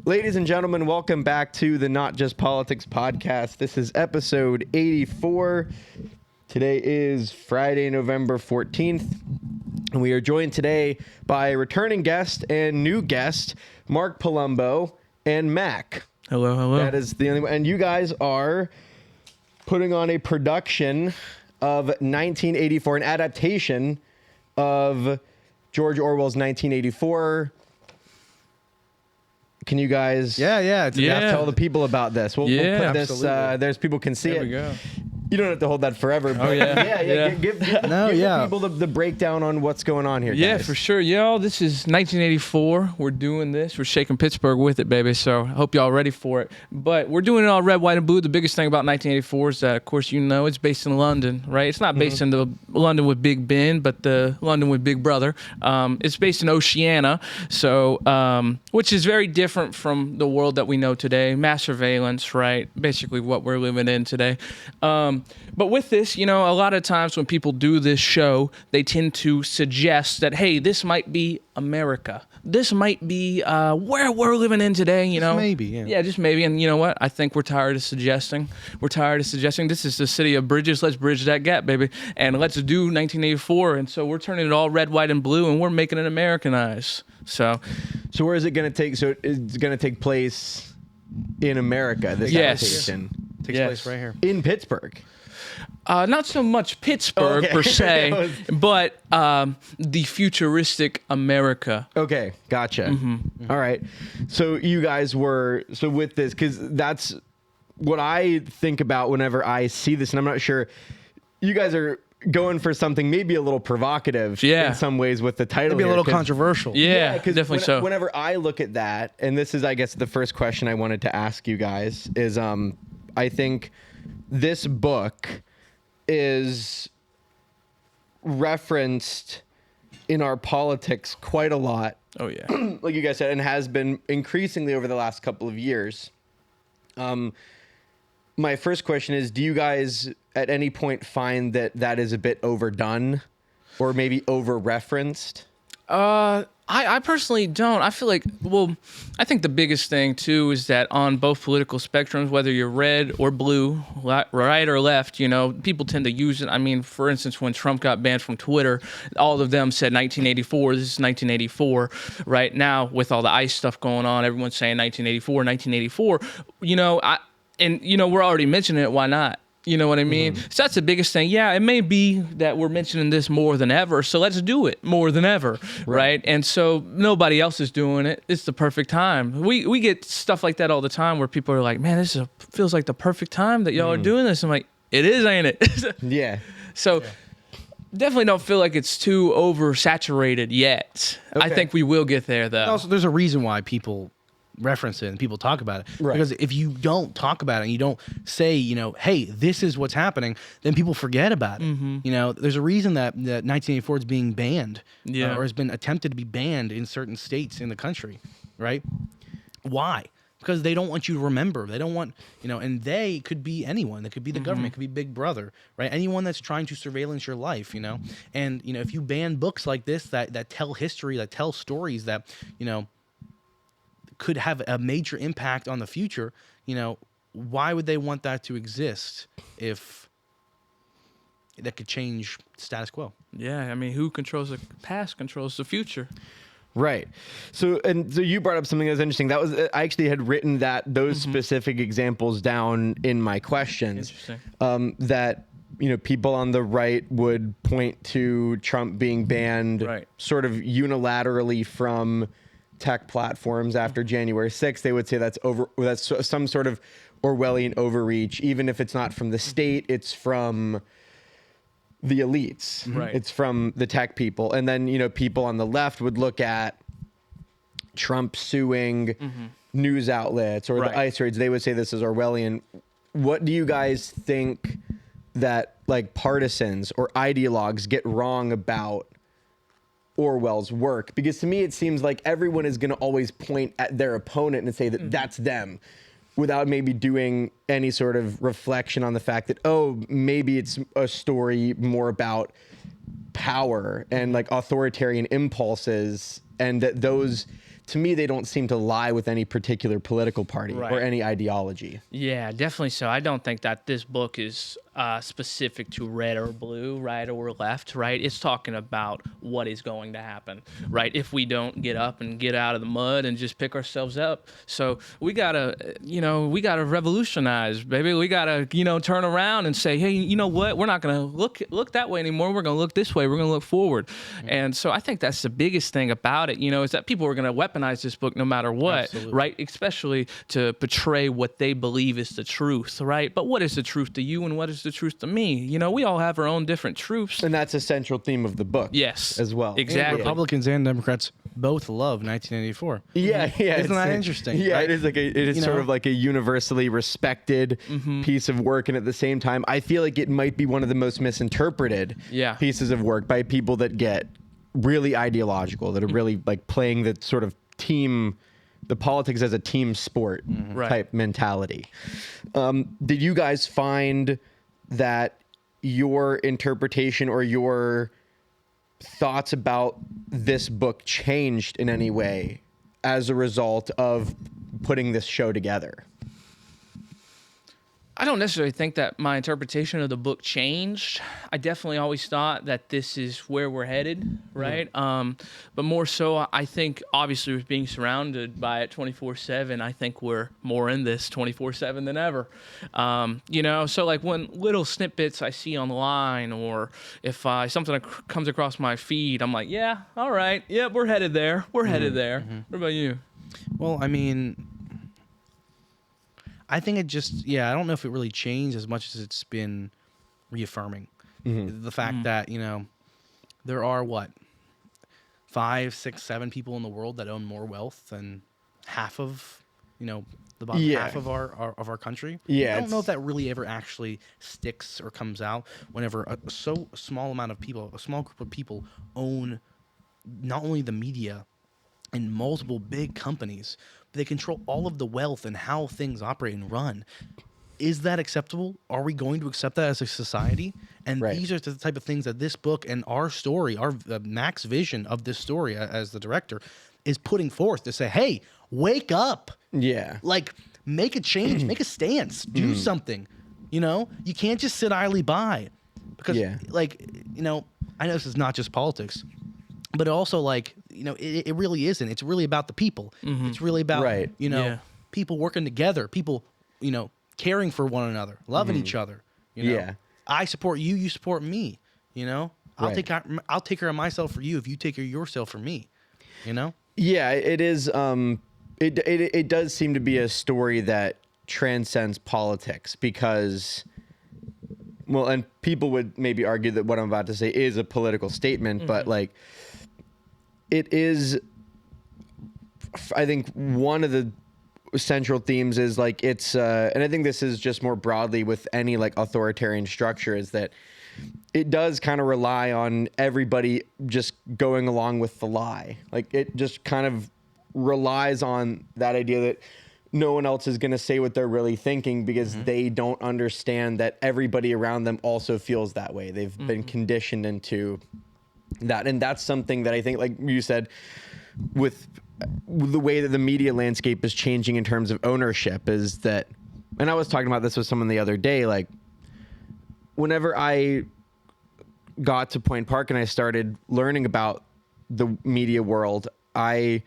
Ladies and gentlemen, welcome back to the Not Just Politics podcast. This is episode 84. Today is Friday, November 14th, and we are joined today by returning guest and new guest, Marc Palombo and M.A.C. Hello, hello. That is the only one. And you guys are putting on a production of 1984, an adaptation of George Orwell's 1984. Can you guys tell the people about this? We'll put this, there's people can see it. There we go. You don't have to hold that forever. But give people the breakdown on what's going on here, Yeah, guys. for sure. Y'all, this is 1984. We're doing this. We're shaking Pittsburgh with it, baby. So I hope y'all ready for it. But we're doing it all red, white, and blue. The biggest thing about 1984 is that, of course, it's based in London, right? It's not based in the London with Big Ben, but the London with Big Brother. It's based in Oceania, so which is very different from the world that we know today. Mass surveillance, right? Basically what we're living in today. But with this, a lot of times when people do this show, they tend to suggest that, hey, this might be America. This might be where we're living in today, Just maybe, yeah. Yeah, just maybe. And you know what? I think we're tired of suggesting. This is the city of bridges. Let's bridge that gap, baby. And let's do 1984. And so we're turning it all red, white, and blue, and we're making it Americanized. So where is it going to take? So it's going to take place in America, this adaptation. Takes place right here. In Pittsburgh. Not so much Pittsburgh per se, but the futuristic America. Okay, gotcha. All right. So you guys with this, because that's what I think about whenever I see this, and I'm not sure, you guys are going for something maybe a little provocative in some ways with the title. Maybe a little controversial. Yeah, definitely so. Whenever I look at that, and this is, I guess, the first question I wanted to ask you guys, is I think this book is referenced in our politics quite a lot. Oh, yeah. Like you guys said, and has been increasingly over the last couple of years. My first question is, do you guys at any point find that is a bit overdone or maybe over-referenced? I personally don't. I feel like, I think the biggest thing, too, is that on both political spectrums, whether you're red or blue, right or left, people tend to use it. I mean, for instance, when Trump got banned from Twitter, all of them said 1984, this is 1984. Right now, with all the ICE stuff going on, everyone's saying 1984. We're already mentioning it. Why not? You know what I mean? So that's the biggest thing. Yeah, it may be that we're mentioning this more than ever, so let's do it more than ever, right? And so nobody else is doing it. It's the perfect time. We get stuff like that all the time where people are like, man, feels like the perfect time that y'all are doing this. I'm like, it is, ain't it? Yeah. So definitely don't feel like it's too oversaturated yet. Okay. I think we will get there, though. Also, there's a reason why people reference it and people talk about it, because if you don't talk about it and you don't say, hey, this is what's happening, then people forget about it. There's a reason that 1984 is being banned, or has been attempted to be banned in certain states in the country, right? Why? Because they don't want you to remember. They don't want, and they could be anyone. They could be the government. It could be Big Brother, right? Anyone that's trying to surveillance your life, And, if you ban books like this that tell history, that tell stories that, could have a major impact on the future, why would they want that to exist if that could change status quo? Yeah, I mean, who controls the past controls the future. Right. So you brought up something that was interesting. That was, I actually had written those specific examples down in my questions. Interesting. That, people on the right would point to Trump being banned sort of unilaterally from tech platforms after January 6th. They would say that's some sort of Orwellian overreach, even if it's not from the state, it's from the elites. Right. It's from the tech people. And then, people on the left would look at Trump suing news outlets or the ICE raids. They would say this is Orwellian. What do you guys think that partisans or ideologues get wrong about Orwell's work? Because to me, it seems like everyone is going to always point at their opponent and say that that's them, without maybe doing any sort of reflection on the fact that, maybe it's a story more about power and authoritarian impulses, and that to me, they don't seem to lie with any particular political party Right. or any ideology. Yeah, definitely so. I don't think that this book is specific to red or blue, right or left, right? It's talking about what is going to happen, right? If we don't get up and get out of the mud and just pick ourselves up. So we gotta revolutionize, baby. We gotta, turn around and say, hey, you know what? We're not gonna look that way anymore. We're gonna look this way. We're gonna look forward. Mm-hmm. And so I think that's the biggest thing about it, is that people are gonna weaponize this book no matter what, Absolutely. Right? Especially to portray what they believe is the truth, right? But what is the truth to you and what is the truth to me? We all have our own different truths. And that's a central theme of the book. Yes. As well. Exactly. And Republicans and Democrats both love 1984. Yeah, yeah. Isn't that interesting? Yeah, right? it is sort of like a universally respected piece of work, and at the same time, I feel like it might be one of the most misinterpreted pieces of work by people that get really ideological, that are really like playing the sort of the politics as a team sport type mentality. Did you guys find that your interpretation or your thoughts about this book changed in any way as a result of putting this show together? I don't necessarily think that my interpretation of the book changed. I definitely always thought that this is where we're headed, right? But more so, I think, obviously, with being surrounded by it 24/7, I think we're more in this 24/7 than ever. So like when little snippets I see online, or if something comes across my feed, I'm like, yeah, all right, yeah, we're headed there. We're headed there. What about you? Well, I mean, I think it just, I don't know if it really changed as much as it's been reaffirming. The fact that, there are 5, 6, 7 people in the world that own more wealth than half of, the bottom half of our country. Yeah, I don't know if that really ever actually sticks or comes out whenever a small group of people own not only the media and multiple big companies, but they control all of the wealth and how things operate and run. Is that acceptable? Are we going to accept that as a society? And these are the type of things that this book and our story, our Mac's vision of this story as the director, is putting forth to say, hey, wake up. Yeah. Like, make a change, make a stance, do something. You can't just sit idly by. Because, I know this is not just politics, but also, it really isn't. It's really about the people. It's really about, people working together, people, caring for one another, loving each other. I support you, you support me. I'll take care of myself for you if you take care of yourself for me. Yeah, it is. It does seem to be a story that transcends politics because, well, and people would maybe argue that what I'm about to say is a political statement, but it is, I think, one of the central themes is it's, and I think this is just more broadly with any authoritarian structure, is that it does kind of rely on everybody just going along with the lie. It just kind of relies on that idea that no one else is going to say what they're really thinking because they don't understand that everybody around them also feels that way. They've been conditioned into that. And that's something that I think, like you said, with the way that the media landscape is changing in terms of ownership, is that, and I was talking about this with someone the other day, whenever I got to Point Park and I started learning about the media world, I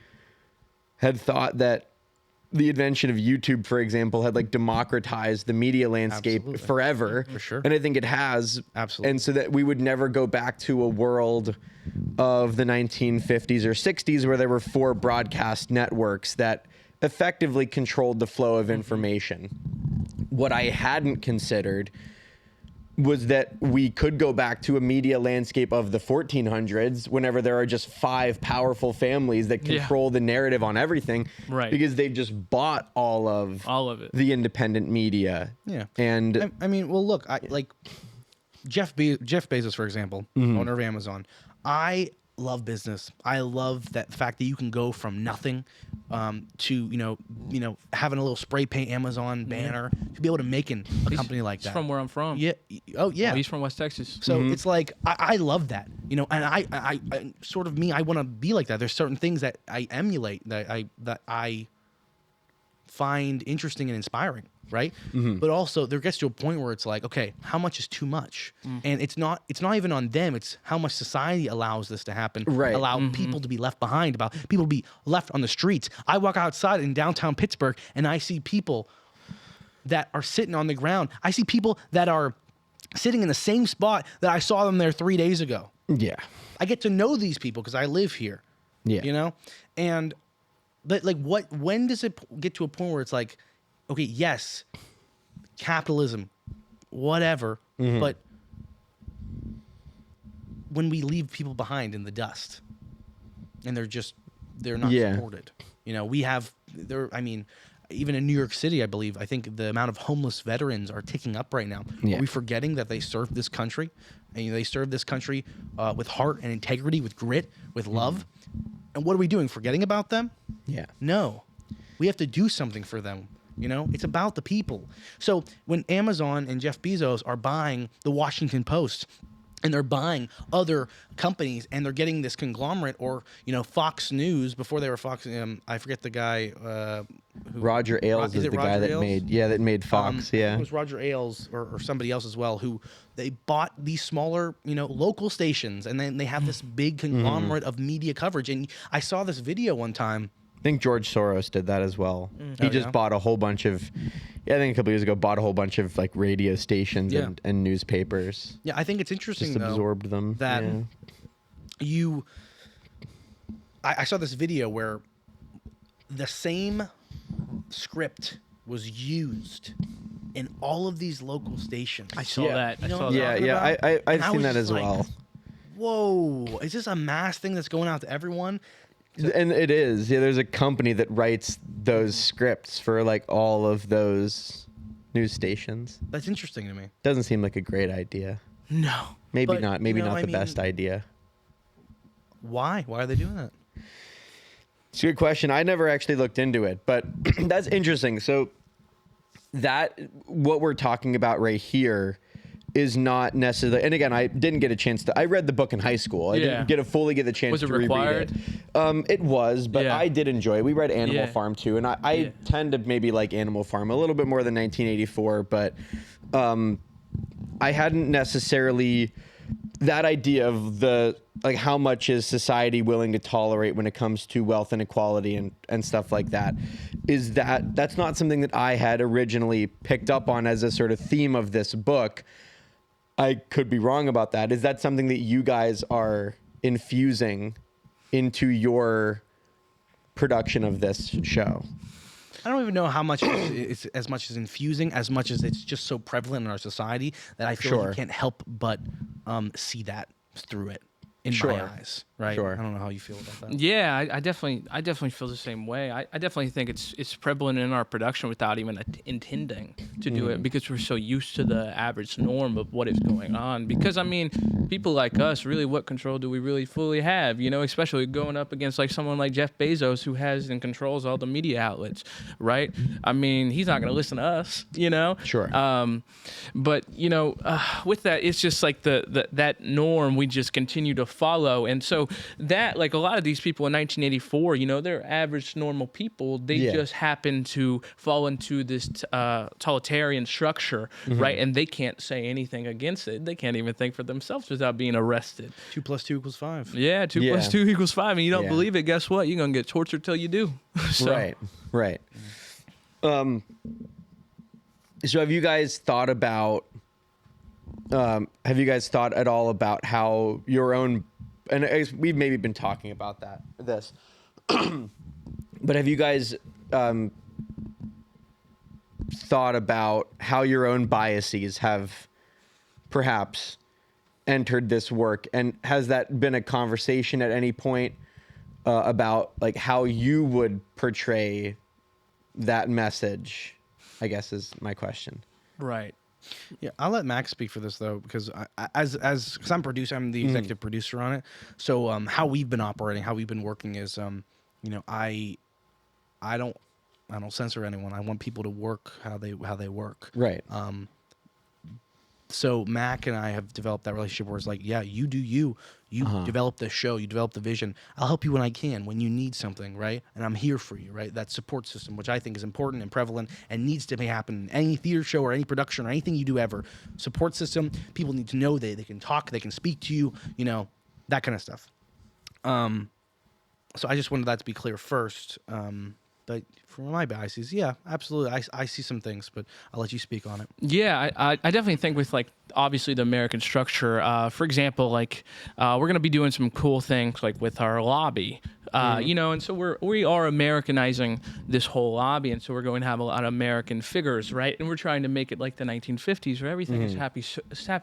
had thought that the invention of YouTube, for example, had democratized the media landscape forever. For sure. And I think it has. Absolutely. And so that we would never go back to a world of the 1950s or 60s where there were 4 broadcast networks that effectively controlled the flow of information. What I hadn't considered was that we could go back to a media landscape of the 1400s whenever there are just 5 powerful families that control the narrative on everything, because they've just bought all of it, the independent media. Yeah. And I mean, well, look, Jeff Bezos, for example, owner of Amazon. I love business. I love that fact that you can go from nothing to having a little spray paint Amazon banner to be able to make a company like that. He's from where I'm from. Yeah. Oh yeah. He's from West Texas. So it's I love that. You know, and I sort of me, I want to be like that. There's certain things that I emulate that I find interesting and inspiring, right? But also there gets to a point where it's like, okay, how much is too much? And it's not even on them, it's how much society allows this to happen. Right. Allow people to be left behind, about people to be left on the streets. I walk outside in downtown Pittsburgh and I see people that are sitting on the ground. I see people that are sitting in the same spot that I saw them there 3 days ago. Yeah. I get to know these people because I live here. Yeah. You know? And but like when does it get to a point where it's like, okay, yes, capitalism, whatever, but when we leave people behind in the dust and they're not supported. You know, we have even in New York City, I think the amount of homeless veterans are ticking up right now. Yeah. Are we forgetting that they served this country? And they served this country with heart and integrity, with grit, with love. And what are we doing? Forgetting about them? Yeah. No. We have to do something for them. You know, it's about the people. So when Amazon and Jeff Bezos are buying the Washington Post, and they're buying other companies, and they're getting this conglomerate, or Fox News before they were Fox. I forget the guy. Roger Ailes is the guy that made Fox. It was Roger Ailes or somebody else as well, who they bought these smaller, local stations, and then they have this big conglomerate of media coverage. And I saw this video one time. I think George Soros did that as well. He just bought a whole bunch of, I think a couple years ago, bought a whole bunch of like radio stations and newspapers. Yeah, I think it's interesting just absorbed them. That I saw this video where the same script was used in all of these local stations. I saw that. You know what I'm Yeah, talking yeah, about? I've And I seen was that just as like, well. Whoa, is this a mass thing that's going out to everyone? And it is. Yeah, there's a company that writes those scripts for like all of those news stations. That's interesting to me. Doesn't seem like a great idea. No. Maybe But, not. Maybe not the best idea. Why? Why are they doing that? It's a good question. I never actually looked into it, but that's interesting. So what we're talking about right here is not necessarily, and again, I didn't get a chance to, I read the book in high school. I didn't fully get the chance to reread it. It was, but I did enjoy it. We read Animal Farm too, and I tend to maybe like Animal Farm a little bit more than 1984, but I hadn't necessarily, that idea of like how much is society willing to tolerate when it comes to wealth inequality and stuff like that, that's not something that I had originally picked up on as a sort of theme of this book. I could be wrong about that. Is that something that you guys are infusing into your production of this show? I don't even know how much it's as much as infusing, as much as it's just so prevalent in our society that I feel like you can't help but see that through it in my eyes, right? Sure. I don't know how you feel about that. Yeah, I definitely feel the same way. I definitely think it's prevalent in our production without even intending to do it, because we're so used to the average norm of what is going on. Because I mean, people like us, really, what control do we really fully have? Especially going up against like someone like Jeff Bezos, who has and controls all the media outlets, right? I mean, he's not going to listen to us, Sure. But with that, it's just like that norm we just continue to follow. And so that, like a lot of these people in 1984, they're average normal people. They just happen to fall into this totalitarian structure, right? And they can't say anything against it. They can't even think for themselves without being arrested. 2 + 2 = 5. Yeah, 2 + 2 = 5. And you don't believe it, guess what? You're going to get tortured till you do. So. Right. So have you guys thought at all about how your own, and we've maybe been talking about this, but have you guys thought about how your own biases have perhaps entered this work? And has that been a conversation at any point about like how you would portray that message, I guess is my question. Right. Yeah, I'll let Max speak for this though, because because I'm producer, I'm the executive producer on it. So how we've been operating, how we've been working is, I don't censor anyone. I want people to work how they work. Right. So Mac and I have developed that relationship where it's like, yeah, you do you. You develop the show, you develop the vision. I'll help you when I can, when you need something, right? And I'm here for you, right? That support system, which I think is important and prevalent and needs to happen in any theater show or any production or anything you do ever. Support system, people need to know they can talk, they can speak to you, you know, that kind of stuff. So I just wanted that to be clear first. But from my biases, yeah, absolutely. I see some things, but I'll let you speak on it. Yeah, I definitely think with like obviously the American structure, for example, like we're gonna be doing some cool things like with our lobby, you know, and so we are Americanizing this whole lobby, and so we're going to have a lot of American figures, right? And we're trying to make it like the 1950s where everything is happy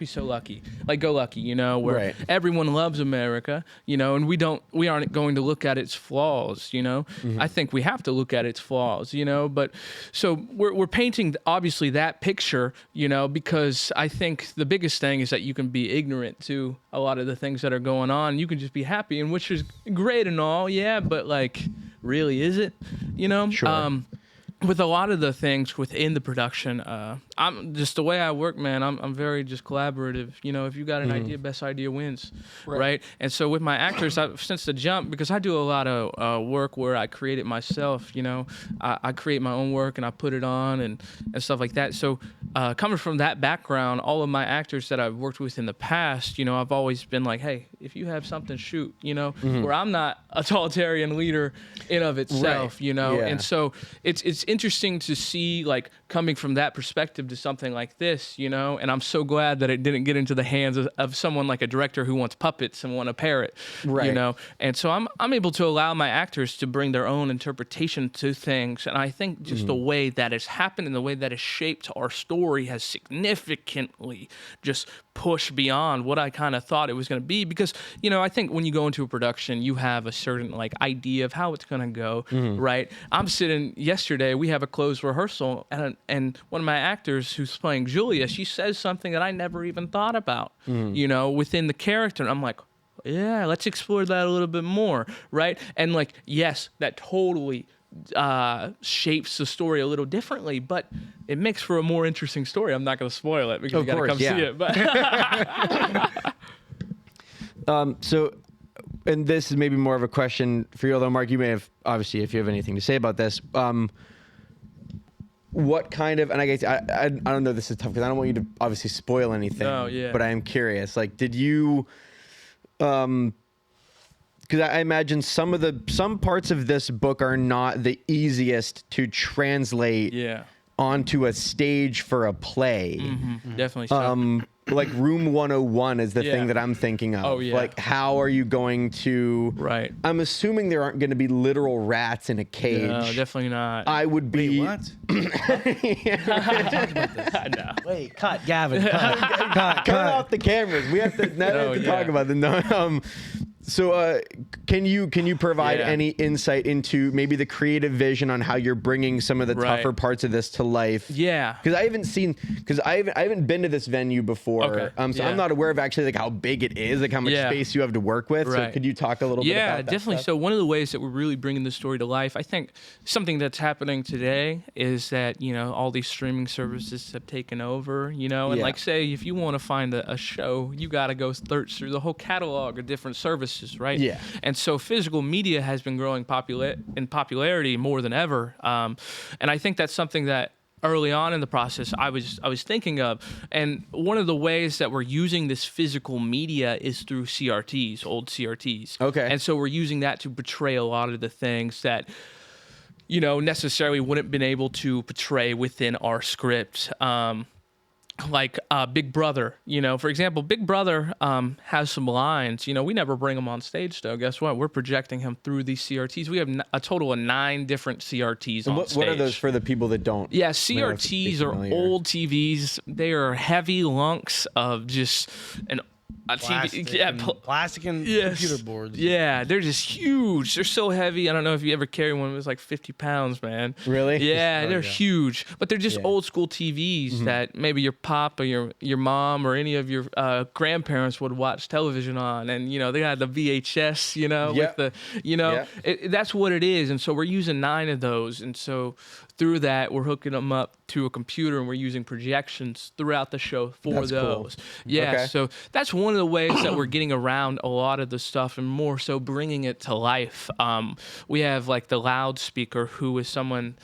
so lucky, like go lucky, you know, where everyone loves America, you know, and we aren't going to look at its flaws, you know. I think we have to look at its flaws, you know, but so we're painting obviously that picture, you know, because I think the biggest thing is that you can be ignorant to a lot of the things that are going on. You can just be happy, and which is great and all, yeah, but like, really, is it? You know? Sure. With a lot of the things within the production, I'm just the way I work, man. I'm very just collaborative. You know, if you got an idea, best idea wins, right? And so with my actors, since the jump, because I do a lot of work where I create it myself. You know, I create my own work and I put it on and stuff like that. So coming from that background, all of my actors that I've worked with in the past, you know, I've always been like, hey, if you have something, shoot. You know, where I'm not a totalitarian leader in of itself. You know, and so it's interesting to see like coming from that perspective to something like this, you know, and I'm so glad that it didn't get into the hands of someone like a director who wants puppets and want to parrot, you know, and so I'm able to allow my actors to bring their own interpretation to things, and I think just the way that has happened and the way that has shaped our story has significantly just pushed beyond what I kind of thought it was going to be, because, you know, I think when you go into a production, you have a certain like idea of how it's going to go, right? I'm sitting yesterday, we have a closed rehearsal, and one of my actors who's playing Julia, she says something that I never even thought about, you know, within the character. And I'm like, yeah, let's explore that a little bit more, right? And like, yes, that totally shapes the story a little differently, but it makes for a more interesting story. I'm not going to spoil it because you got to come see it. But So, and this is maybe more of a question for you, although Mark, you may have, obviously, if you have anything to say about this, what kind of, and I guess I don't know, this is tough because I don't want you to obviously spoil anything, but I am curious, like, did you, because I imagine some parts of this book are not the easiest to translate onto a stage for a play. Definitely so. Like Room 101 is the thing that I'm thinking of. Oh, yeah. Like, how are you going to... Right. I'm assuming there aren't going to be literal rats in a cage. No, definitely not. I would be... Wait, what? No. Wait, cut, Gavin. Cut off the cameras. We have to, talk about them. No, so can you provide any insight into maybe the creative vision on how you're bringing some of the tougher parts of this to life? Yeah. Because I haven't been to this venue before. Okay. So I'm not aware of actually like how big it is, like how much space you have to work with. So could you talk a little bit about that? Yeah, definitely. Stuff? So one of the ways that we're really bringing the story to life, I think something that's happening today is that, you know, all these streaming services have taken over, you know, and like say if you want to find a show, you got to go search through the whole catalog of different services. Right. Yeah. And so physical media has been growing in popularity more than ever. And I think that's something that early on in the process I was thinking of. And one of the ways that we're using this physical media is through CRTs, old CRTs. Okay. And so we're using that to portray a lot of the things that, you know, necessarily wouldn't have been able to portray within our script. Like Big Brother, you know, for example, Big Brother has some lines, you know, we never bring him on stage though. Guess what? We're projecting him through these CRTs. We have a total of 9 different CRTs on stage. What are those for the people that don't? Yeah, CRTs are old TVs. They are heavy lunks of just a plastic TV, plastic and computer boards. Yeah, they're just huge. They're so heavy. I don't know if you ever carry one. It was like 50 pounds, man. Really? Yeah, they're huge. But they're just old school TVs that maybe your pop or your mom or any of your grandparents would watch television on. And, you know, they got the VHS, you know, with the, you know, that's what it is. And so we're using 9 of those. And so through that, we're hooking them up to a computer and we're using projections throughout the show for That's those. cool. Yeah, Okay. so that's one of the ways that we're getting around a lot of the stuff and more so bringing it to life. We have like the loudspeaker, who is someone,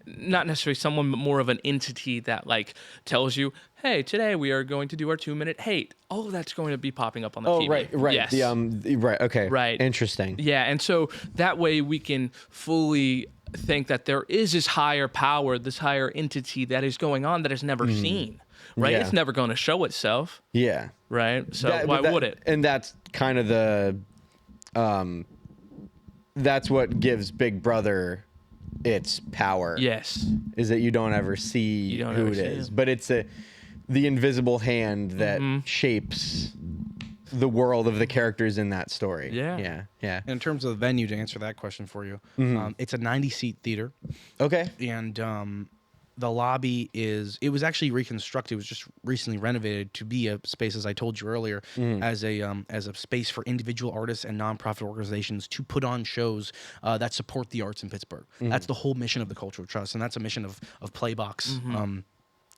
not necessarily someone, but more of an entity that like tells you, hey, today we are going to do our 2-minute hate. All of that's going to be popping up on the TV. Right. Yes. Right. Okay. Right. Interesting. Yeah, and so that way we can fully think that there is this higher power, this higher entity that is going on that is never seen, right? Yeah. It's never going to show itself, Yeah. right? So why would it? And that's kind of the, that's what gives Big Brother its power. Yes. Is that you don't ever see don't who ever it see is, him. but it's the invisible hand that shapes the world of the characters in that story. Yeah. Yeah. In terms of the venue, to answer that question for you, it's a 90-seat theater, Okay. and the lobby it was actually reconstructed. It was just recently renovated to be a space, as I told you earlier, as a space for individual artists and nonprofit organizations to put on shows that support the arts in Pittsburgh. That's the whole mission of the Cultural Trust, and that's a mission of Playbox.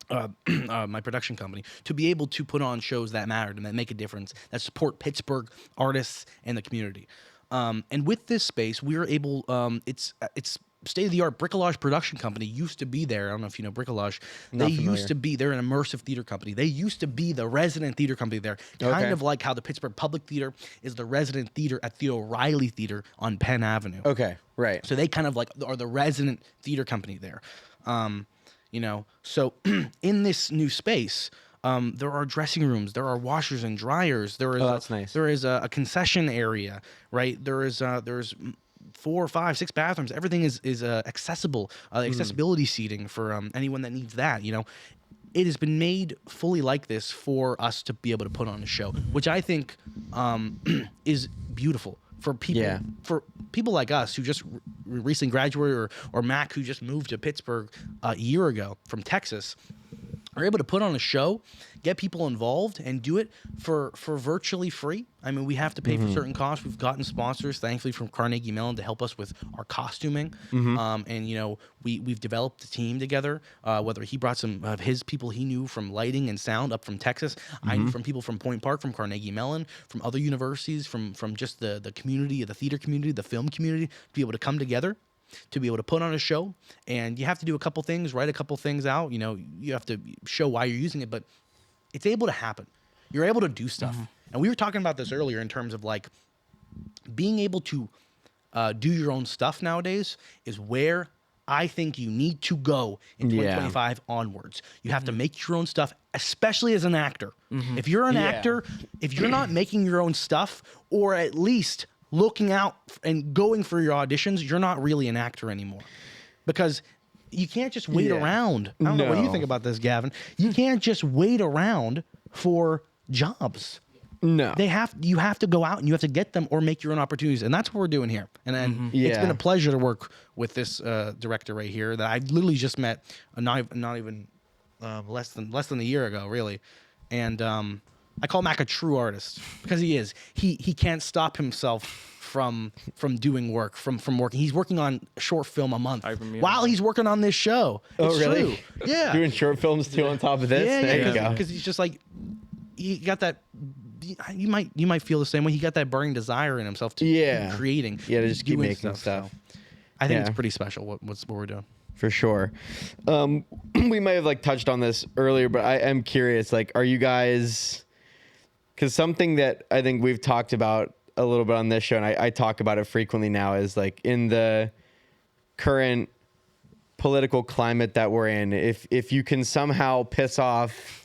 My production company, to be able to put on shows that matter and that make a difference, that support Pittsburgh artists and the community. And with this space, we were able. It's state-of-the-art bricolage production company used to be there. I don't know if you know bricolage. Not familiar. Used to be. They're an immersive theater company. They used to be the resident theater company there, kind of like how the Pittsburgh Public Theater is the resident theater at the O'Reilly Theater on Penn Avenue. Okay. Right. So they kind of like are the resident theater company there. So in this new space, there are dressing rooms, there are washers and dryers. There is that's nice. There is a concession area, right? There's 4, 5, 6 bathrooms. Everything is accessible. Accessibility seating for anyone that needs that. It has been made fully like this for us to be able to put on a show, which I think is beautiful. For people like us who just recently graduated, or Mac, who just moved to Pittsburgh a year ago from Texas, are able to put on a show, get people involved, and do it for virtually free. I mean, we have to pay for certain costs. We've gotten sponsors, thankfully, from Carnegie Mellon to help us with our costuming. And we've developed a team together. Whether he brought some of his people he knew from lighting and sound up from Texas, I knew from people from Point Park, from Carnegie Mellon, from other universities, from just the community, the theater community, the film community, to be able to come together, to be able to put on a show. And you have to do a couple things, write a couple things out. You have to show why you're using it, but it's able to happen. You're able to do stuff. And we were talking about this earlier in terms of like being able to do your own stuff nowadays is where I think you need to go in 2025 onwards. You have to make your own stuff, especially as an actor. If you're an actor, if you're not making your own stuff, or at least looking out and going for your auditions, you're not really an actor anymore. Because you can't just wait around. I don't know. What do you think about this, Gavin? You can't just wait around for jobs. No. You have to go out and you have to get them or make your own opportunities. And that's what we're doing here. And it's been a pleasure to work with this director right here that I literally just met not even less than a year ago, really. And I call Mac a true artist because he is. He can't stop himself from doing work, from working. He's working on a short film a month while he's working on this show. It's really? True. Yeah. Doing short films too on top of this? There you go. Because he's just like, he got that. You might feel the same way. He got that burning desire in himself to keep creating. Yeah, to just keep doing making stuff. So I think it's pretty special what we're doing. For sure. We might have touched on this earlier, but I am curious. Are you guys? Because something that I think we've talked about a little bit on this show, and I talk about it frequently now, is in the current political climate that we're in, if you can somehow piss off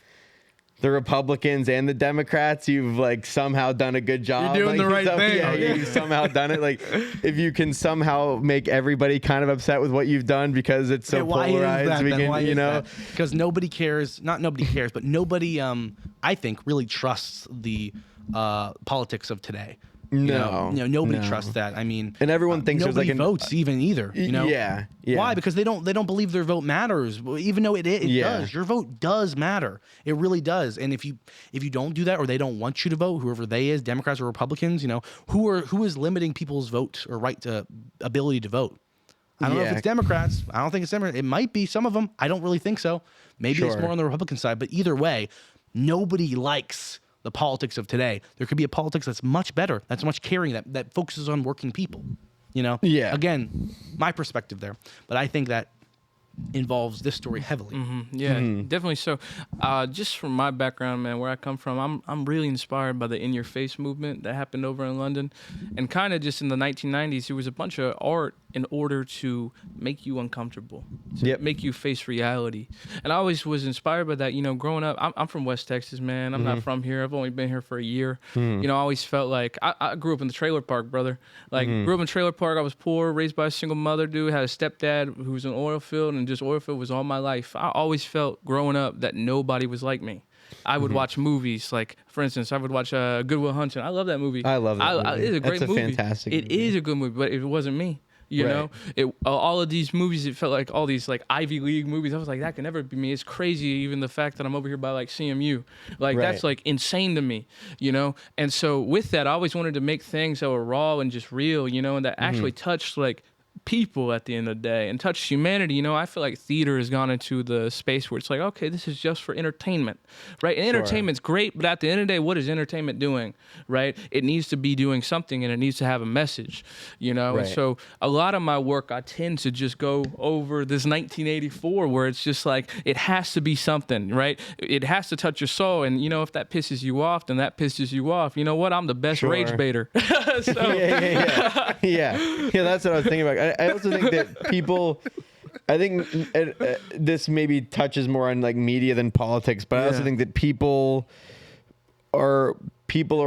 the Republicans and the Democrats, you've somehow done a good job. You're doing the right thing. Yeah, you've somehow done it. If you can somehow make everybody kind of upset with what you've done because it's so polarized, because nobody cares. Not nobody cares, but nobody, I think, really trusts the politics of today. Nobody trusts that. I mean, and everyone thinks nobody votes either. Yeah. Why? Because they don't believe their vote matters, even though it does. Your vote does matter. It really does. And if you don't do that, or they don't want you to vote, whoever they is, Democrats or Republicans, who is limiting people's vote or ability to vote? I don't know if Yeah. it's Democrats. I don't think it's Democrats. It might be some of them. I don't really think so. Maybe it's Sure. more on the Republican side. But either way, nobody likes the politics of today. There could be a politics that's much better, that's much caring, that focuses on working people. You know? Yeah. Again, my perspective there. But I think that involves this story heavily. Yeah, definitely so. Just from my background, man, where I come from, I'm really inspired by the In Your Face movement that happened over in London. And kind of just in the 1990s, it was a bunch of art in order to make you uncomfortable, to make you face reality. And I always was inspired by that. You know, growing up, I'm from West Texas, man. I'm not from here. I've only been here for a year. You know, I always felt like I grew up in the trailer park, brother. Like, grew up in trailer park. I was poor, raised by a single mother, dude. Had a stepdad who was in oil field, and just oil field was all my life. I always felt growing up that nobody was like me. I would watch movies, like, for instance, I would watch Good Will Hunting. I love that movie. I love that movie. It's a great movie. Fantastic It movie. is a good movie, but it wasn't me. You Right. know, all of these movies, it felt like all these like Ivy League movies. I was like, that can never be me. It's crazy, even the fact that I'm over here by like CMU. Like, Right. that's like insane to me, you know? And so with that, I always wanted to make things that were raw and just real, you know, and that actually touched like people at the end of the day and touched humanity. You know, I feel like theater has gone into the space where it's like, okay, this is just for entertainment, right? And entertainment's great, but at the end of the day, what is entertainment doing, right? It needs to be doing something, and it needs to have a message, you know? Right. And so a lot of my work, I tend to just go over this 1984 where it's just like, it has to be something, right? It has to touch your soul. And, you know, if that pisses you off, then that pisses you off. You know what? I'm the best Sure. rage baiter. So, Yeah, that's what I was thinking about. I also think that people, I think this maybe touches more on like media than politics, but I also think that people are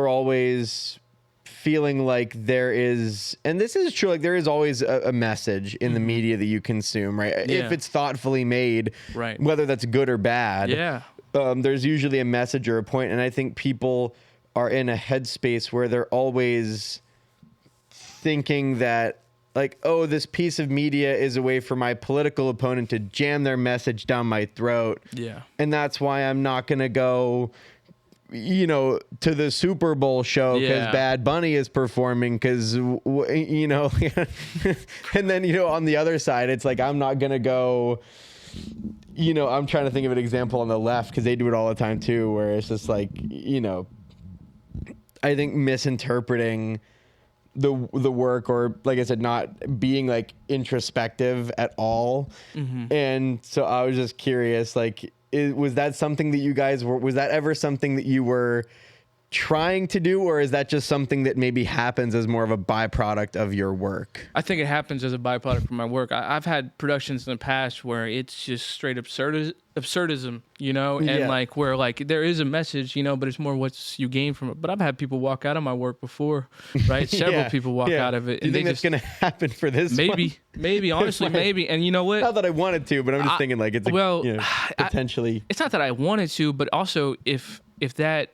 always feeling like there is, and this is true, like there is always a message in the media that you consume, right? Yeah. If it's thoughtfully made, Right. whether that's good or bad, there's usually a message or a point, and I think people are in a headspace where they're always thinking that, like, oh, this piece of media is a way for my political opponent to jam their message down my throat. Yeah. And that's why I'm not going to go, you know, to the Super Bowl show because Bad Bunny is performing because, you know, and then, you know, on the other side, it's like, I'm not going to go, you know, I'm trying to think of an example on the left because they do it all the time too, where it's just like, you know, I think misinterpreting the work, or like I said, not being like introspective at all. And so I was just curious, like, was that something that you guys was that ever something that you were trying to do, or is that just something that maybe happens as more of a byproduct of your work? I think it happens as a byproduct from my work. I've had productions in the past where it's just straight absurdism, you know, and like where like there is a message, you know, but it's more what you gain from it. But I've had people walk out of my work before, right? Several people walk out of it. Do you think that's going to happen for this Maybe, honestly, maybe. And you know what? Not that I wanted to, but I'm just thinking like it's potentially. It's not that I wanted to, but also if that,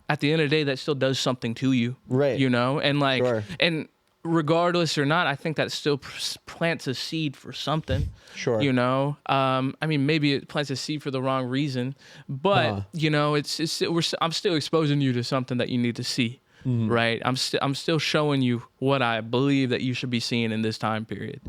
at the end of the day, that still does something to you, right? You know, and like, and regardless or not, I think that still plants a seed for something. Sure. You know, I mean, maybe it plants a seed for the wrong reason, but you know, I'm still exposing you to something that you need to see. Right. I'm still showing you what I believe that you should be seeing in this time period.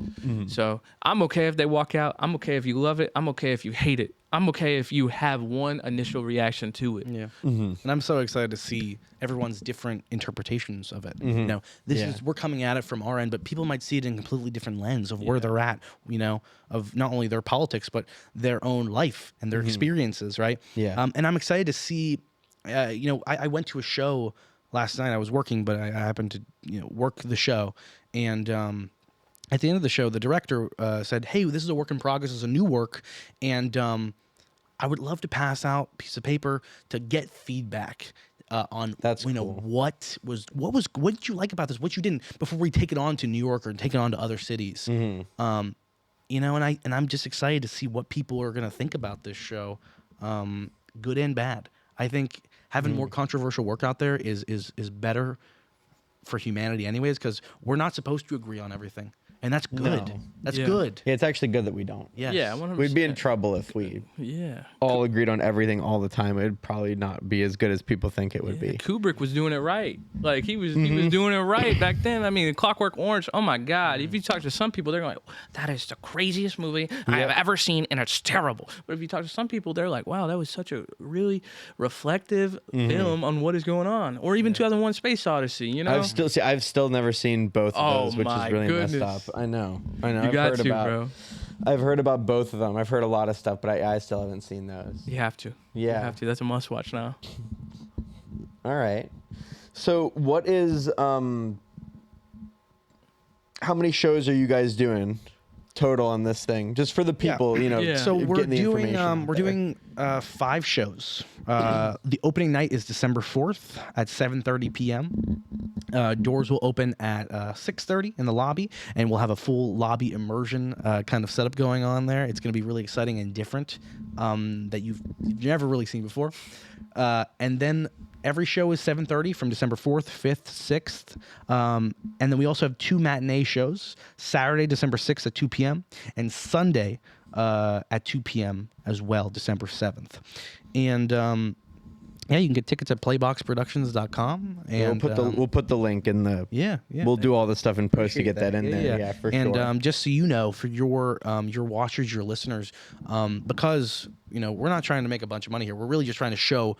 So I'm okay if they walk out. I'm okay if you love it. I'm okay if you hate it. I'm okay if you have one initial reaction to it. Yeah. And I'm so excited to see everyone's different interpretations of it. You know, we're coming at it from our end, but people might see it in a completely different lens of where they're at, you know, of not only their politics, but their own life and their experiences. Right. Yeah. And I'm excited to see, you know, I went to a show last night. I was working, but I happened to, you know, work the show. And at the end of the show, the director said, "Hey, this is a work in progress. It's a new work, and I would love to pass out a piece of paper to get feedback on you know what did you like about this, what you didn't, before we take it on to New York or take it on to other cities." You know, and I'm just excited to see what people are going to think about this show, good and bad. I think having more controversial work out there is better for humanity anyways, because we're not supposed to agree on everything. and that's good. No. That's Yeah. good. Yeah, it's actually good that we don't. Yes. Yeah, 100%. We'd be in trouble if we all agreed on everything all the time. It'd probably not be as good as people think it would be. Kubrick was doing it right. Like he was doing it right back then. I mean, Clockwork Orange. Oh my God! If you talk to some people, they're like, "That is the craziest movie I have ever seen, and it's terrible." But if you talk to some people, they're like, "Wow, that was such a really reflective film on what is going on." Or even 2001: Space Odyssey. You know, I've still never seen both of those, which my is really goodness. messed up. I know. you I've got heard to, about. bro. I've heard about both of them. I've heard a lot of stuff, but I still haven't seen those. You have to. Yeah. You have to. That's a must watch now. All right. So what is how many shows are you guys doing total on this thing? Just for the people, you know. Yeah. So we're getting the doing information out we're there. doing 5 shows. The opening night is December 4th at 7:30 p.m. Doors will open at 6:30 in the lobby, and we'll have a full lobby immersion kind of setup going on there. It's going to be really exciting and different that you've never really seen before. And then every show is 7:30 from December 4th, 5th, 6th. And then we also have 2 matinee shows, Saturday, December 6th at 2 p.m. and Sunday at 2 p.m. as well, December 7th. And yeah, you can get tickets at playboxproductions.com. And we'll put the link in the yeah. We'll do all the stuff in post to get that in there. Yeah, for and, sure. And just so you know, for your watchers, your listeners, because we're not trying to make a bunch of money here. We're really just trying to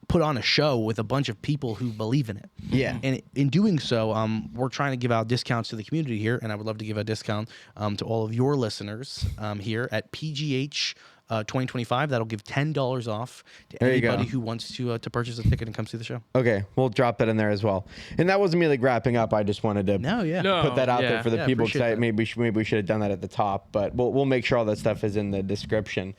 put on a show with a bunch of people who believe in it. Yeah. And in doing so, we're trying to give out discounts to the community here, and I would love to give a discount to all of your listeners here at PGH 2025. That'll give $10 off to There you go. anybody who wants to purchase a ticket and come see the show. Okay, we'll drop that in there as well. And that wasn't me like wrapping up. I just wanted to No. put that out yeah. there for the Yeah, people. appreciate that. Maybe we should have done that at the top, but we'll make sure all that stuff is in the description.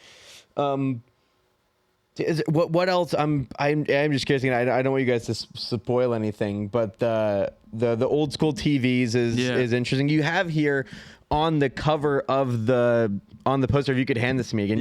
What else? I'm just curious. I don't want you guys to spoil anything, but the old school TVs is interesting. You have here on the cover of the poster. If you could hand this to me again,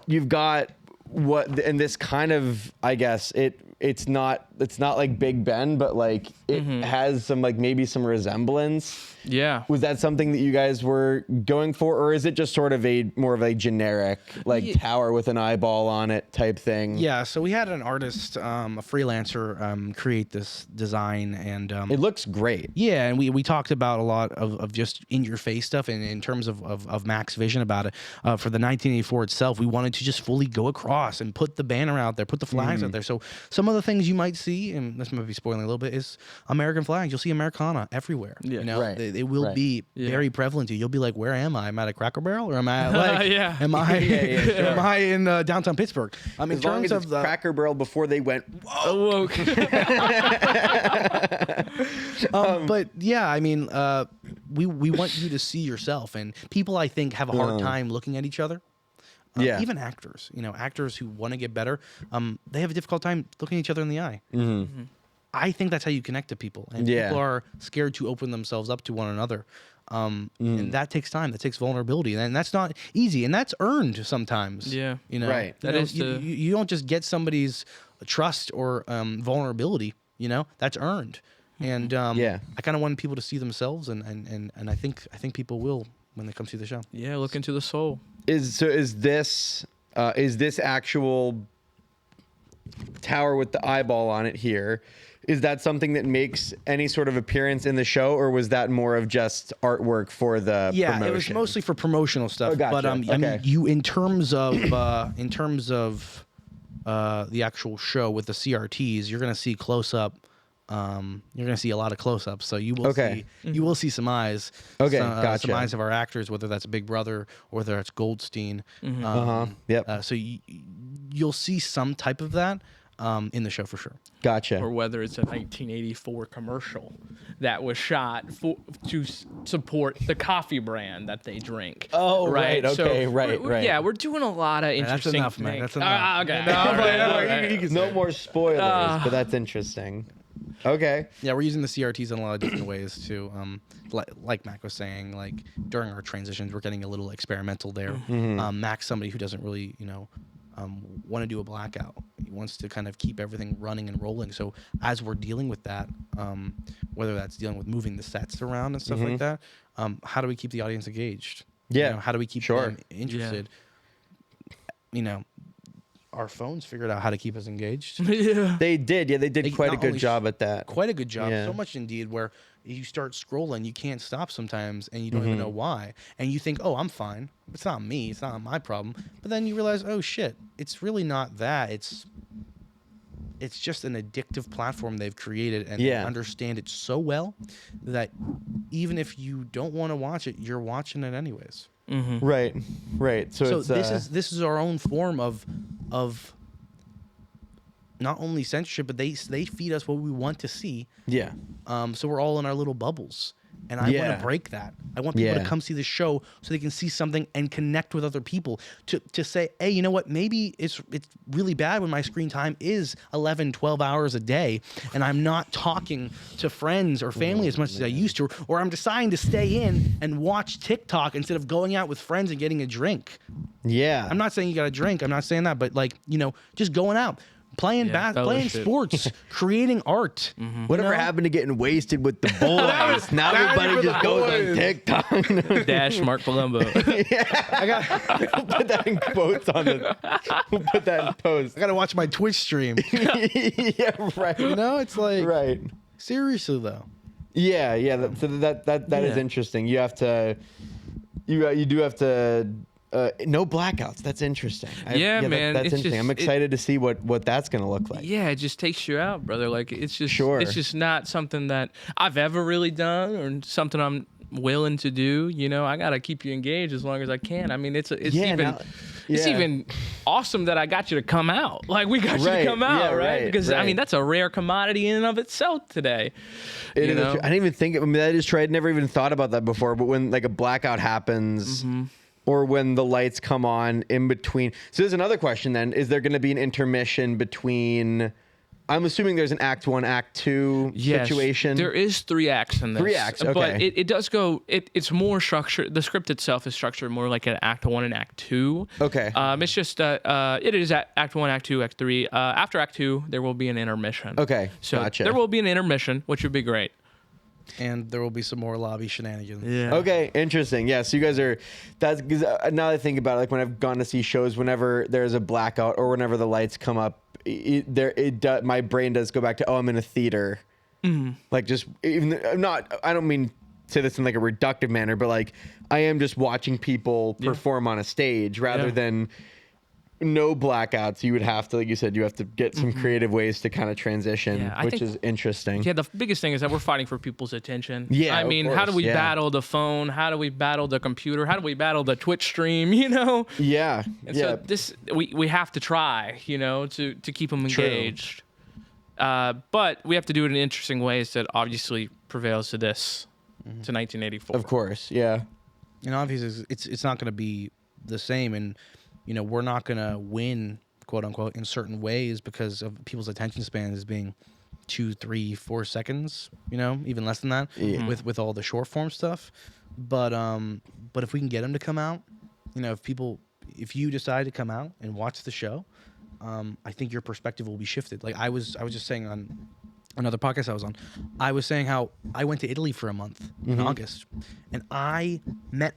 you've got what, and this kind of, I guess it's not like Big Ben, but like it has some like maybe some resemblance. Yeah. Was that something that you guys were going for, or is it just sort of more of a generic like tower with an eyeball on it type thing? Yeah, so we had an artist, a freelancer, create this design, and It looks great. yeah, and we talked about a lot of just in your face stuff, and in terms of Mac's vision about it. For the 1984 itself, we wanted to just fully go across and put the banner out there, put the flags out there. So some of the things you might see, and this might be spoiling a little bit, is American flags. You'll see Americana everywhere. Yeah. Right. It will be very prevalent to you. You'll be like, where am I? Am I at a Cracker Barrel, or am I at, like, Yeah. am I sure. am I in downtown Pittsburgh? In As long terms as of it's the Cracker Barrel before they went. Oh, but yeah, I mean, we want you to see yourself, and people I think have a hard time looking at each other. Yeah. Even actors, actors who want to get better, they have a difficult time looking each other in the eye. I think that's how you connect to people, and people are scared to open themselves up to one another. And that takes time. That takes vulnerability, and that's not easy, and that's earned sometimes. Yeah. Right. You don't just get somebody's trust or vulnerability. That's earned. And I kind of want people to see themselves, and I think people will when they come see the show. yeah. Look into the soul. Is this actual tower with the eyeball on it here? Is that something that makes any sort of appearance in the show, or was that more of just artwork for the promotion? It was mostly for promotional stuff. Oh, gotcha. But I Okay. mean, you in terms of the actual show with the CRTs, you're gonna see close up. You're gonna see a lot of close-ups, so you will see some eyes. Okay, some gotcha. eyes of our actors, whether that's Big Brother or whether it's Goldstein. Yep. So you'll see some type of that in the show for sure. Gotcha. Or whether it's a 1984 commercial that was shot to support the coffee brand that they drink. Oh, right. Okay, right. Yeah, we're doing a lot of That's interesting enough, man. things. That's enough. Okay. No more spoilers, but that's interesting. Okay. Yeah, we're using the CRTs in a lot of different ways too. Like Mac was saying, like during our transitions, we're getting a little experimental there. Mac's somebody who doesn't really, want to do a blackout. He wants to kind of keep everything running and rolling. So as we're dealing with that, whether that's dealing with moving the sets around and stuff like that, how do we keep the audience engaged? Yeah. You know, how do we keep them interested? You know, our phones figured out how to keep us engaged. They did. Yeah, they did quite a good job at that. Quite a good job. Yeah. So much indeed where you start scrolling, you can't stop sometimes, and you don't even know why. And you think, oh, I'm fine. It's not me. It's not my problem. But then you realize, oh, shit, it's really not that. It's just an addictive platform they've created, and they understand it so well that even if you don't want to watch it, you're watching it anyways. Right. So it's, this is our own form of not only censorship, but they feed us what we want to see. Yeah. So we're all in our little bubbles, and I want to break that. I want people to come see the show so they can see something and connect with other people. To say, hey, you know what? Maybe it's really bad when my screen time is 11, 12 hours a day, and I'm not talking to friends or family as much as I used to, or I'm deciding to stay in and watch TikTok instead of going out with friends and getting a drink. Yeah. I'm not saying you got to drink. I'm not saying that, but just going out. Playing playing sports, creating art. Whatever happened to getting wasted with the boys? Now everybody just goes on TikTok. Dash Marc Palombo. We'll put that in quotes on we'll put that in post. I gotta watch my Twitch stream. Yeah, right. It's like seriously though. Yeah. So that is interesting. You have to. You do have to. No blackouts. That's interesting. Man. That's interesting. I'm excited to see what that's going to look like. Yeah, it just takes you out, brother. Like it's just not something that I've ever really done or something I'm willing to do. I got to keep you engaged as long as I can. I mean, it's even awesome that I got you to come out. Like we got you to come out, right? Because I mean, that's a rare commodity in and of itself today. I didn't even think. I mean, that is true. I'd never even thought about that before. But when like a blackout happens. Or when the lights come on in between. So there's another question then. Is there going to be an intermission between... I'm assuming there's an Act 1, Act 2 situation. There is 3 acts in this. 3 acts, okay. But it does go... It's more structured... The script itself is structured more like an Act 1 and Act 2. Okay. It's just... it is Act 1, Act 2, Act 3. After Act 2, there will be an intermission. Okay, so gotcha. There will be an intermission, which would be great. And there will be some more lobby shenanigans. Yeah. Okay, interesting. Yeah, so you guys are... That's because now that I think about it, like when I've gone to see shows, whenever there's a blackout or whenever the lights come up, my brain does go back to, I'm in a theater. Like just... I don't mean to say this in like a reductive manner, but like I am just watching people perform on a stage rather than... No blackouts. You would have to, like you said, you have to get some creative ways to kind of transition, which is interesting. Yeah, the biggest thing is that we're fighting for people's attention. Yeah, I mean, how do we battle the phone? How do we battle the computer? How do we battle the Twitch stream? Yeah. And so we have to try, to keep them engaged. But we have to do it in interesting ways that obviously prevails to this, to 1984. Of course, yeah. And obviously, it's not going to be the same, and we're not going to win, quote unquote, in certain ways because of people's attention span as being 2, 3, 4 seconds, even less than that with all the short form stuff. But if we can get them to come out, if you decide to come out and watch the show, I think your perspective will be shifted. Like I was just saying on another podcast I was on, I was saying how I went to Italy for a month in August, and I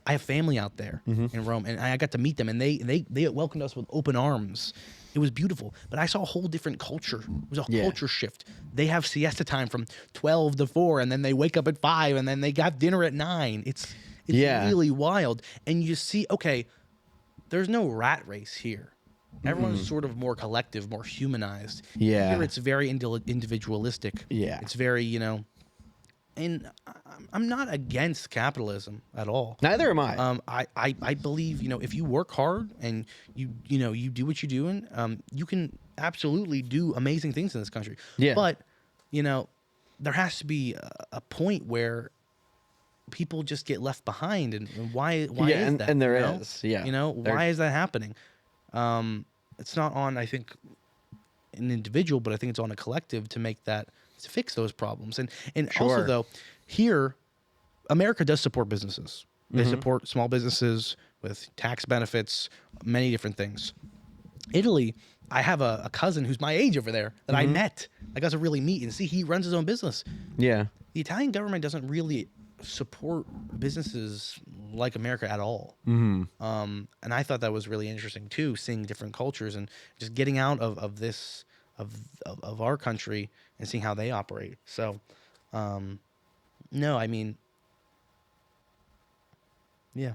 have family out there in Rome, and I got to meet them, and they welcomed us with open arms. It was beautiful, but I saw a whole different culture. It was a culture shift. They have siesta time from 12 to 4, and then they wake up at 5, and then they got dinner at 9. It's really wild, and you see, okay, there's no rat race here. Everyone's sort of more collective, more humanized. Yeah. Here it's very individualistic. Yeah. It's very, and I'm not against capitalism at all. Neither am I. I believe, if you work hard and you do what you're doing, you can absolutely do amazing things in this country. Yeah. But, there has to be a point where people just get left behind, and why is that? And there is. Yeah. Why is that happening? It's not on, I think, an individual, but I think it's on a collective to fix those problems. And also, though, here, America does support businesses. They support small businesses with tax benefits, many different things. Italy, I have a cousin who's my age over there that I met. I got to really meet and see. He runs his own business. Yeah. The Italian government doesn't really support businesses like America at all. And I thought that was really interesting too, seeing different cultures and just getting out of this of our country and seeing how they operate. So, no, I mean, yeah.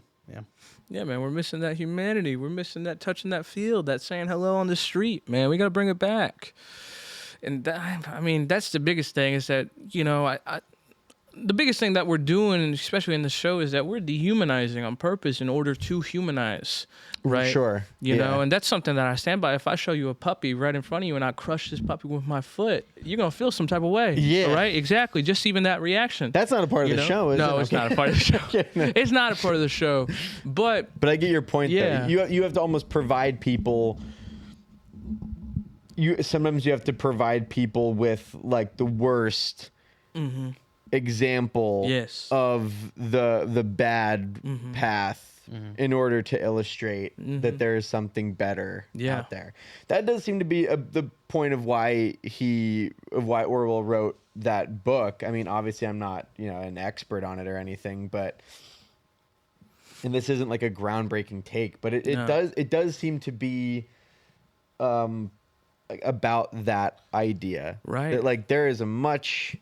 Yeah, man, we're missing that humanity. We're missing that touching that field, that saying hello on the street, man. We got to bring it back. And that, I mean, that's the biggest thing is that, you know, the biggest thing that we're doing, especially in the show, is that we're dehumanizing on purpose in order to humanize, right? Sure. You know, and that's something that I stand by. If I show you a puppy right in front of you and I crush this puppy with my foot, you're going to feel some type of way. Yeah. Right? Exactly. Just even that reaction. That's not a part of the show, is it? No, it's not a part of the show. It's not a part of the show. But I get your point, yeah. though. You have to almost provide people... Sometimes you have to provide people with, like, the worst... example of the bad path in order to illustrate that there is something better out there. That does seem to be the point of why Orwell wrote that book. I mean, obviously I'm not, you know, an expert on it or anything, but and this isn't like a groundbreaking take, but it does seem to be about that idea. Right. That, like, there is a much...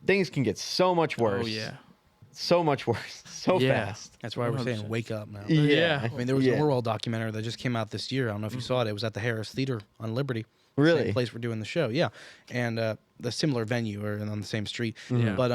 Things can get so much worse. Oh, yeah. So much worse. So fast. That's why we're 100%. saying wake up now. Yeah. I mean, there was an Orwell documentary that just came out this year. I don't know if you saw it. It was at the Harris Theater on Liberty. Really? Same place we're doing the show. Yeah. And the similar venue or on the same street. Yeah. But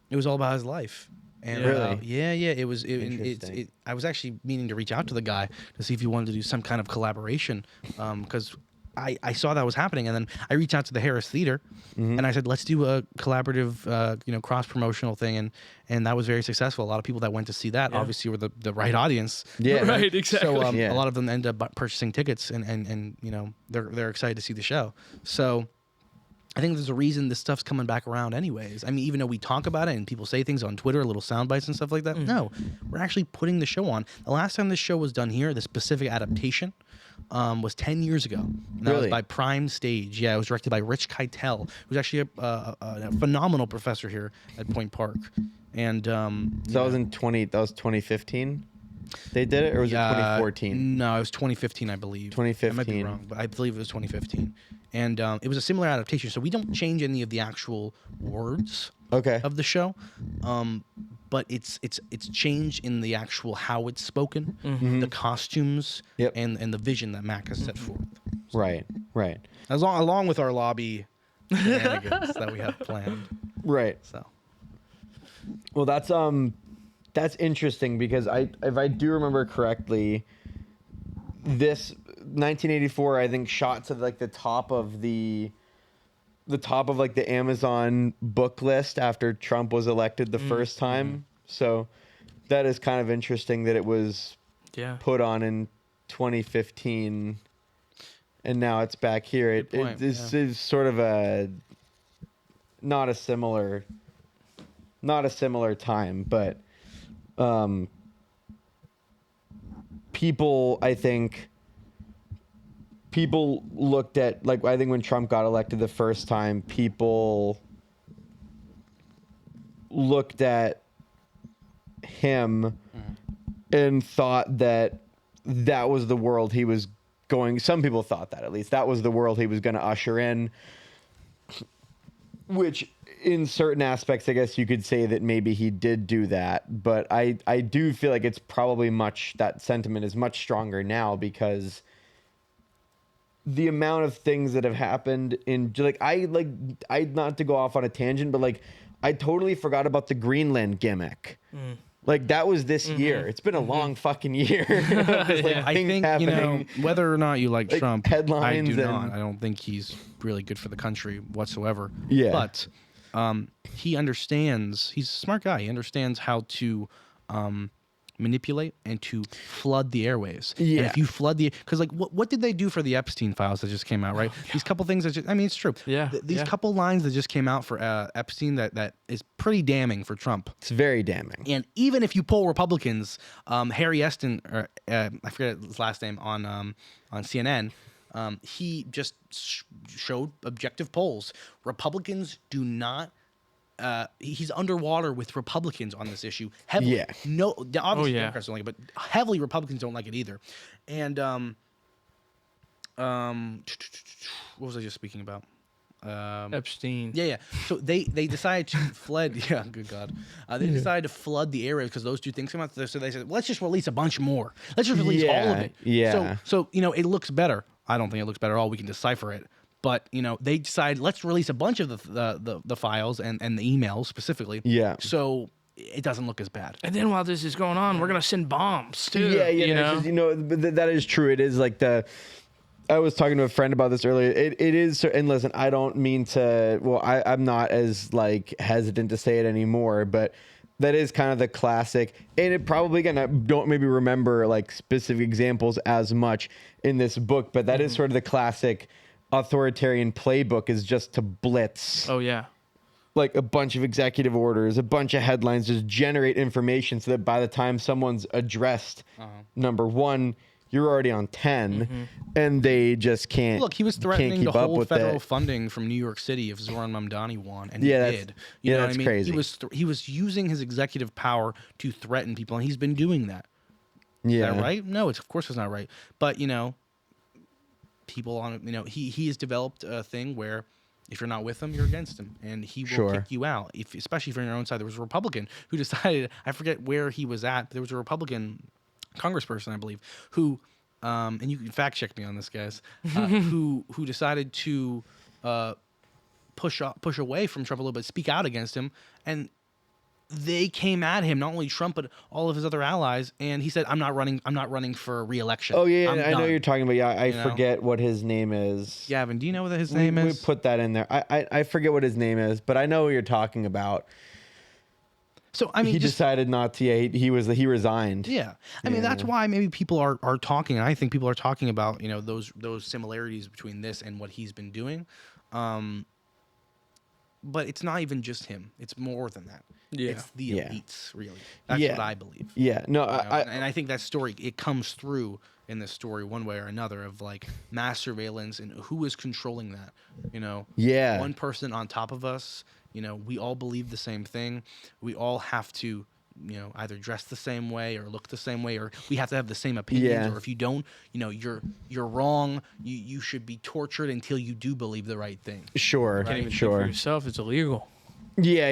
it was all about his life. And Really? yeah. It was. Interesting. I was actually meaning to reach out to the guy to see if he wanted to do some kind of collaboration because I saw that was happening, and then I reached out to the Harris Theater, and I said, let's do a collaborative, cross-promotional thing, and that was very successful. A lot of people that went to see that obviously were the right audience. Yeah. Right, exactly. So Yeah. a lot of them end up purchasing tickets, and you know, they're excited to see the show. So I think there's a reason this stuff's coming back around anyways. I mean, even though we talk about it and people say things on Twitter, little sound bites and stuff like that, no, we're actually putting the show on. The last time this show was done here, the specific adaptation, was 10 years ago. And that was by Prime Stage. Yeah, it was directed by Rich Keitel, who's actually a phenomenal professor here at Point Park. And So that was 2015? They did it, or was it 2014? No, it was 2015, I believe. 2015. I might be wrong, but I believe it was 2015. And it was a similar adaptation, so we don't change any of the actual words of the show, but it's changed in the actual how it's spoken, the costumes, and the vision that M.A.C has set forth. So, Right. along with our lobby shenanigans that we have planned. Right. So, Well, that's interesting because if I do remember correctly, this 1984 I think shot to like the top of the like the Amazon book list after Trump was elected the first time. So that is kind of interesting that it was put on in 2015 and now it's back here. This is sort of not a similar time, but people looked at, like, I think when Trump got elected the first time, people looked at him and thought that was the world he was going. Some people thought that, at least, that was the world he was going to usher in, which in certain aspects, I guess you could say that maybe he did do that, but I do feel like it's probably that sentiment is much stronger now because the amount of things that have happened I not to go off on a tangent, but like I totally forgot about the Greenland gimmick. Like that was this year. It's been a long fucking year. I think happening. Whether or not you like Trump, headlines. I do not. I don't think he's really good for the country whatsoever. Yeah. But he understands. He's a smart guy. He understands how to manipulate and to flood the airwaves. Yeah. And if you flood because like what did they do for the Epstein files that just came out, right? These couple things that I mean, it's true. Yeah. These couple lines that just came out for Epstein that is pretty damning for Trump. It's very damning. And even if you poll Republicans, Harry Eston, or I forget his last name on CNN, he just showed objective polls. Republicans do not. He's underwater with Republicans on this issue. Heavily. Yeah. No, obviously yeah. Democrats don't like it, but heavily Republicans don't like it either. And what was I just speaking about? Epstein. Yeah. So they decided to flood. Yeah, good God. They decided to flood the area because those two things came out. So they said, let's just release a bunch more. Let's just release all of it. Yeah. So it looks better. I don't think it looks better at all. We can decipher it. But they decided let's release a bunch of the files and the emails specifically. Yeah. So it doesn't look as bad. And then while this is going on, we're gonna send bombs too. Yeah. You know? That is true. It is like I was talking to a friend about this earlier. It is, and listen, I don't mean to. Well, I'm not as like hesitant to say it anymore, but that is kind of the classic. And it probably, again, I don't maybe remember like specific examples as much in this book, but that is sort of the classic authoritarian playbook, is just to blitz. Oh yeah. Like a bunch of executive orders, a bunch of headlines, just generate information so that by the time someone's addressed, number one, you're already on 10, and they just can't. Look, he was threatening keep to up hold with federal it. funding from New York City if Zoran Mamdani won, and Yeah, he that's- did. yeah, You know that's what I mean? crazy. He was using his executive power to threaten people, and he's been doing that. Yeah. Is that right? No, of course it's not right. But people on he has developed a thing where if you're not with him, you're against him, and he will Sure. kick you out. Especially if you're on your own side. There was a Republican who decided, I forget where he was at, but there was a Republican congressperson, I believe, who, and you can fact check me on this, guys, who decided to push away from Trump a little bit, speak out against him, and they came at him, not only Trump but all of his other allies, and he said, "I'm not running for re-election." Oh yeah, I'm I know done." you're talking about. Yeah, I You know? forget what his name is. Gavin, do you know what his name We is? put that in there. I forget what his name is, but I know what you're talking about. So I mean, He decided not to. Yeah, he resigned. yeah. I mean, that's why maybe people are talking, and I think people are talking about those similarities between this and what he's been doing. But it's not even just him. It's more than that. Yeah. It's the Yeah. elites, really. That's Yeah. what I believe. Yeah. No, And I think that story, it comes through in this story one way or another of like mass surveillance and who is controlling that. Yeah. One person on top of us. We all believe the same thing. We all have to either dress the same way or look the same way, or we have to have the same opinions. Yeah. Or if you don't, you're wrong. You should be tortured until you do believe the right thing. Sure. Can't even think for Sure. yourself. It's illegal. Yeah,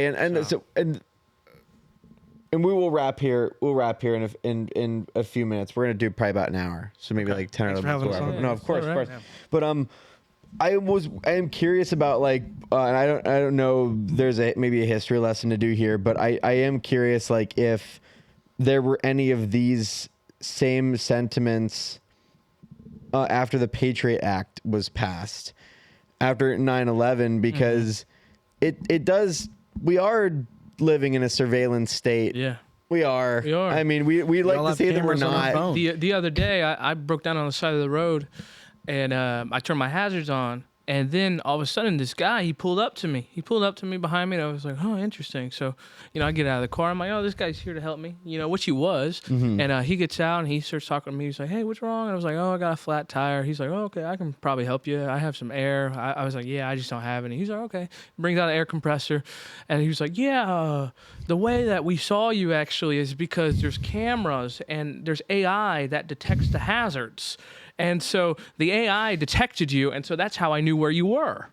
and we will wrap here. We'll wrap here in a few minutes. We're gonna do probably about an hour, so maybe like 10 Thanks or for 11 having us minutes. on. No, of course, all right. of course. But I am curious about like, and I don't know. There's maybe a history lesson to do here, but I am curious like if there were any of these same sentiments after the Patriot Act was passed, after 9/11, because it does. We are living in a surveillance state. Yeah. We are. We are. I mean, we like all to have say that we're cameras on our not. phone. The other day, I broke down on the side of the road, and I turned my hazards on, and then all of a sudden, this guy, he pulled up to me. He pulled up to me behind me, and I was like, oh, interesting. So, I get out of the car. I'm like, oh, this guy's here to help me, which he was. And he gets out, and he starts talking to me. He's like, hey, what's wrong? And I was like, oh, I got a flat tire. He's like, oh, okay, I can probably help you. I have some air. I was like, yeah, I just don't have any. He's like, okay. Brings out an air compressor, and he was like, yeah, the way that we saw you actually is because there's cameras, and there's AI that detects the hazards. And so the AI detected you, and so that's how I knew where you were.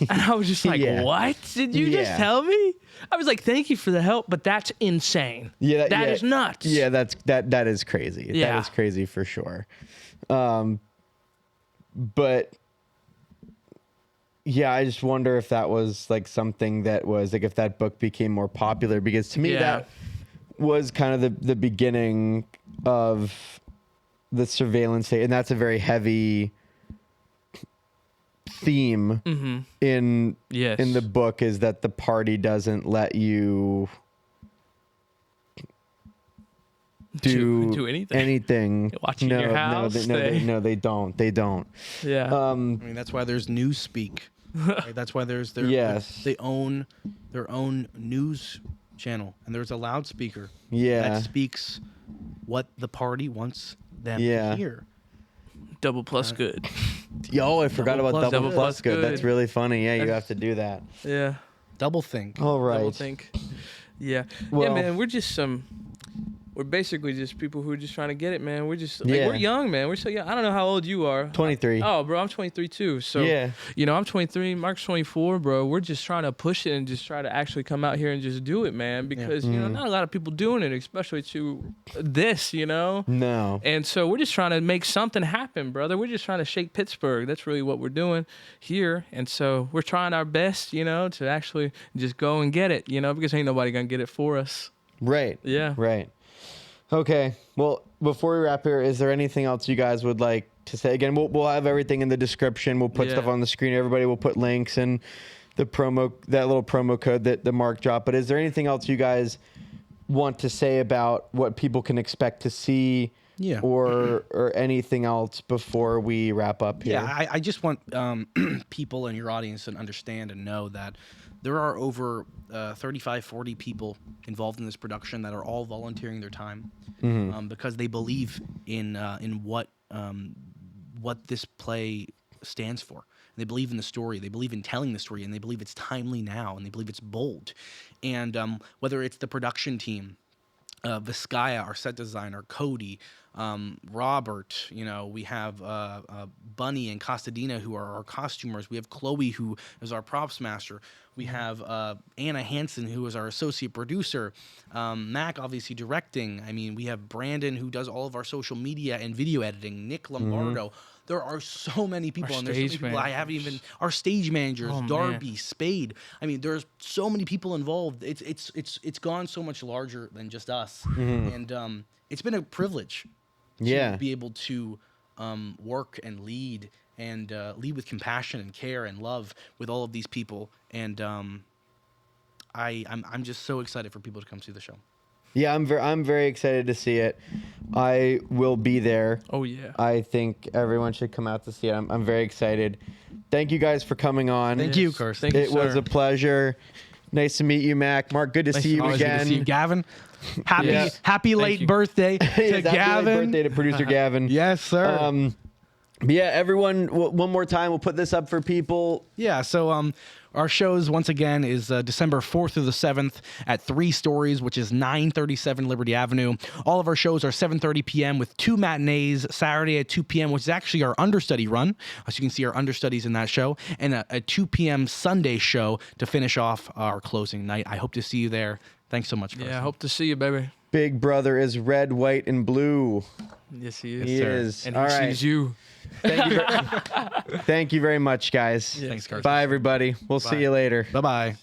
And I was just like, Yeah. what? Did you just tell me? I was like, thank you for the help, but that's insane. Yeah, that is nuts. Yeah, that is crazy. Yeah. That is crazy for sure. But yeah, I just wonder if that was like something that was like if that book became more popular, because to me Yeah. that was kind of the beginning of the surveillance state, and that's a very heavy theme in Yes. the book, is that the party doesn't let you do anything. Anything. Watching your house. They don't. They don't. Yeah. I mean, that's why there's Newspeak. Right? That's why they own their own news channel, and there's a loudspeaker that speaks what the party wants them to hear. Double plus good. Yo, I forgot about double plus good. That's really funny. Yeah, you have to do that. Yeah. Double think. All right. Double think. Yeah. Well, yeah, man. We're basically just people who are just trying to get it, man. We're just we're young, man. We're so young. I don't know how old you are. 23. Oh, bro, I'm 23 too. So I'm 23. Mark's 24, bro. We're just trying to push it and just try to actually come out here and just do it, man. Because not a lot of people doing it, especially to this, No. And so we're just trying to make something happen, brother. We're just trying to shake Pittsburgh. That's really what we're doing here. And so we're trying our best, to actually just go and get it, because ain't nobody gonna get it for us. Right. Yeah. Right. Okay. Well, before we wrap here, is there anything else you guys would like to say? Again, we'll have everything in the description. We'll put stuff on the screen. Everybody will put links and that little promo code that Marc dropped. But is there anything else you guys want to say about what people can expect to see? Yeah. Or anything else before we wrap up here? Yeah, I just want people in your audience to understand and know that there are over 35, 40 people involved in this production that are all volunteering their time because they believe in what this play stands for. They believe in the story. They believe in telling the story, and they believe it's timely now, and they believe it's bold. And whether it's the production team, Vizcaya, our set designer, Cody, Robert, we have Bunny and Costadina, who are our costumers. We have Chloe, who is our props master. We have Anna Hansen, who is our associate producer. Mac, obviously, directing. I mean, we have Brandon, who does all of our social media and video editing. Nick Lombardo. There are so many people, and there's so many people I haven't even. Our stage managers, Darby, Spade. I mean, there's so many people involved. It's gone so much larger than just us, and it's been a privilege to be able to work and lead with compassion and care and love with all of these people. And I'm just so excited for people to come see the show. Yeah, I'm very excited to see it. I will be there. Oh yeah. I think everyone should come out to see it. I'm very excited. Thank you guys for coming on. Thank you, Carson. It was a pleasure. Nice to meet you, Mac. Marc, good to see you again. Good to see you, Gavin. Happy late birthday to Gavin. Happy late birthday to producer Gavin. Yes, sir. Yeah, everyone, one more time, we'll put this up for people. Yeah, so our shows, once again, is December 4th through the 7th at 3 Stories, which is 937 Liberty Avenue. All of our shows are 7:30 p.m. with 2 matinees, Saturday at 2 p.m., which is actually our understudy run. So you can see our understudies in that show, and a 2 p.m. Sunday show to finish off our closing night. I hope to see you there. Thanks so much, Carson. Yeah, I hope to see you, baby. Big brother is red, white, and blue. Yes, he is. He is. And he sees you. Thank you very much, guys. Thanks, Carson. Bye, everybody. We'll see you later. Bye-bye.